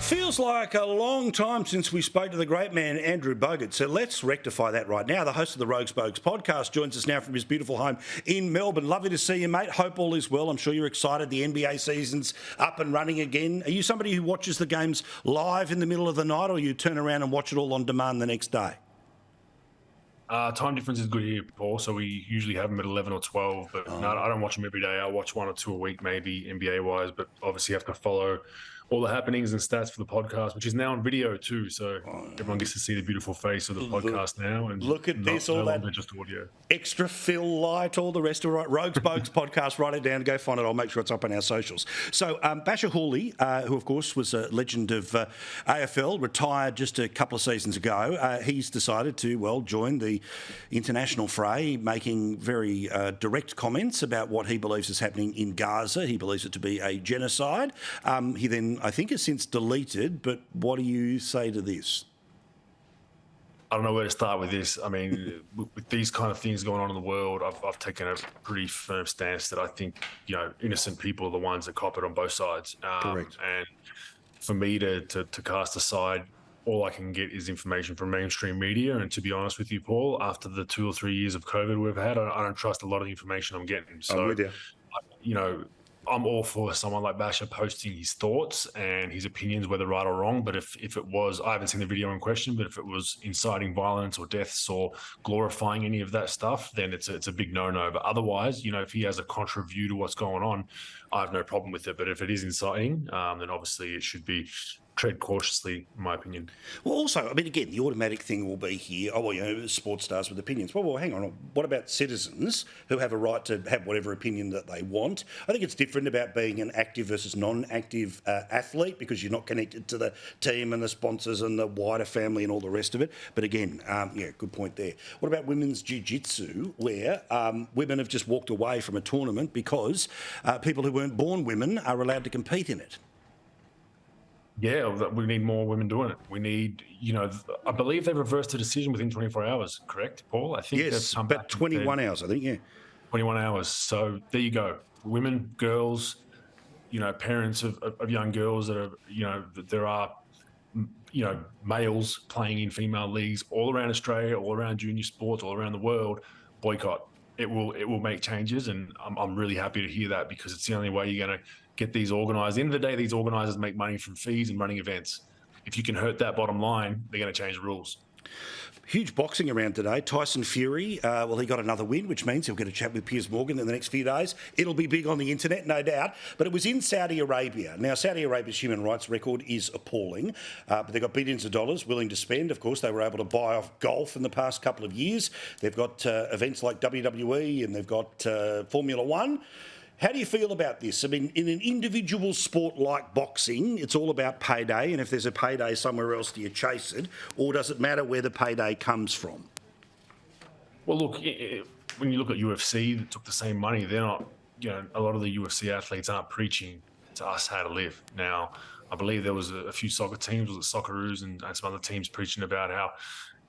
Feels like a long time since we spoke to the great man, Andrew Bogut. So let's rectify that right now. The host of the Rogues Bogues podcast joins us now from his beautiful home in Melbourne. Lovely to see you, mate. Hope all is well. I'm sure you're excited. The NBA season's up and running again. Are you somebody who watches the games live in the middle of the night, or you turn around and watch it all on demand the next day? Time difference is good here, Paul. So we usually have them at 11 or 12, but no, I don't watch them every day. I watch one or two a week, maybe NBA-wise, but obviously you have to follow all the happenings and stats for the podcast, which is now on video too. So everyone gets to see the beautiful face of the podcast now. And look at this, all that just audio. Extra fill light, all the rest of it. Rogues Bogues podcast, write it down, go find it. I'll make sure it's up on our socials. So Basher Hawley, who of course was a legend of AFL, retired just a couple of seasons ago. He's decided to, well, join the international fray, making very direct comments about what he believes is happening in Gaza. He believes it to be a genocide. He then, I think, has since deleted, but what do you say to this? I don't know where to start with this. I mean, with these kind of things going on in the world, I've taken a pretty firm stance that I think, innocent people are the ones that cop it on both sides. Correct. And for me to cast aside, all I can get is information from mainstream media. And to be honest with you, Paul, after the 2 or 3 years of COVID we've had, I don't trust a lot of the information I'm getting. So, I'm with you. I'm all for someone like Basher posting his thoughts and his opinions, whether right or wrong. But if it was, I haven't seen the video in question, but if it was inciting violence or deaths or glorifying any of that stuff, then it's a big no-no. But otherwise, if he has a contra view to what's going on, I have no problem with it. But if it is inciting, then obviously it should be tread cautiously, in my opinion. Well, also, I mean, again, the automatic thing will be here, sports stars with opinions. Well, hang on. What about citizens who have a right to have whatever opinion that they want? I think it's different about being an active versus non-active athlete, because you're not connected to the team and the sponsors and the wider family and all the rest of it. But again, good point there. What about women's jiu-jitsu, where women have just walked away from a tournament because people who weren't born women are allowed to compete in it? Yeah, we need more women doing it. We need, I believe they reversed the decision within 24 hours, correct, Paul? I think yes, about 21 hours, I think, yeah. 21 hours. So there you go. Women, girls, parents of young girls that are, there are, males playing in female leagues all around Australia, all around junior sports, all around the world. Boycott. It will make changes, and I'm really happy to hear that, because it's the only way you're going to get these organised. At the end of the day, these organisers make money from fees and running events. If you can hurt that bottom line, they're going to change the rules. Huge boxing around today. Tyson Fury, he got another win, which means he'll get a chat with Piers Morgan in the next few days. It'll be big on the internet, no doubt. But it was in Saudi Arabia. Now, Saudi Arabia's human rights record is appalling, but they've got billions of dollars willing to spend. Of course, they were able to buy off golf in the past couple of years. They've got events like WWE, and they've got Formula One. How do you feel about this? I mean, in an individual sport like boxing, it's all about payday, and if there's a payday somewhere else, do you chase it, or does it matter where the payday comes from? Well, look, when you look at UFC, that took the same money. They're not, a lot of the UFC athletes aren't preaching to us how to live. Now, I believe there was a few soccer teams, was it Socceroos and some other teams preaching about how,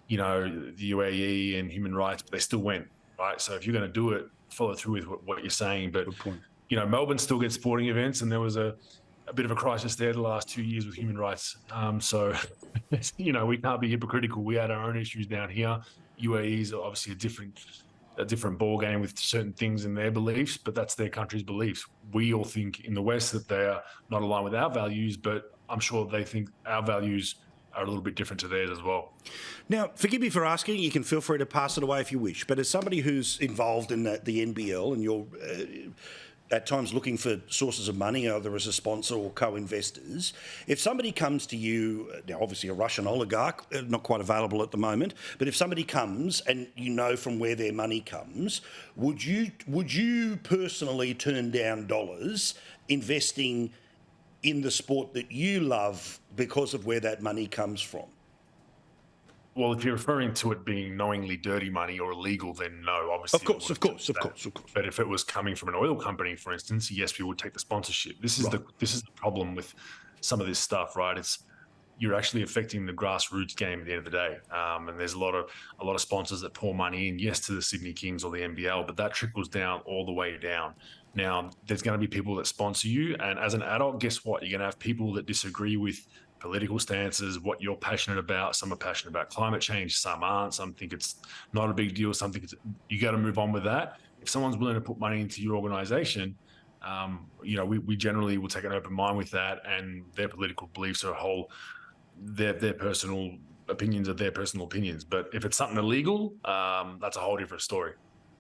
the UAE and human rights, but they still went, right? So if you're going to do it, follow through with what you're saying. But, Melbourne still gets sporting events, and there was a bit of a crisis there the last 2 years with human rights. So, we can't be hypocritical. We had our own issues down here. UAE is obviously a different ball game with certain things in their beliefs, but that's their country's beliefs. We all think in the West that they are not aligned with our values, but I'm sure they think our values are a little bit different to theirs as well. Now, forgive me for asking, you can feel free to pass it away if you wish, but as somebody who's involved in the NBL and you're at times looking for sources of money, either as a sponsor or co-investors, if somebody comes to you, now obviously a Russian oligarch, not quite available at the moment, but if somebody comes and you know from where their money comes, would you personally turn down dollars investing in the sport that you love because of where that money comes from? Well, if you're referring to it being knowingly dirty money or illegal, then no, obviously. Of course. But if it was coming from an oil company, for instance, yes, we would take the sponsorship. This is the problem with some of this stuff, right? It's, you're actually affecting the grassroots game at the end of the day. And there's a lot of sponsors that pour money in, yes, to the Sydney Kings or the NBL, but that trickles down all the way down. Now, there's going to be people that sponsor you, and as an adult, guess what? You're going to have people that disagree with political stances, what you're passionate about. Some are passionate about climate change, some aren't. Some think it's not a big deal. Some think you got to move on with that. If someone's willing to put money into your organization, we generally will take an open mind with that, and their political beliefs are their personal opinions are their personal opinions. But if it's something illegal, that's a whole different story.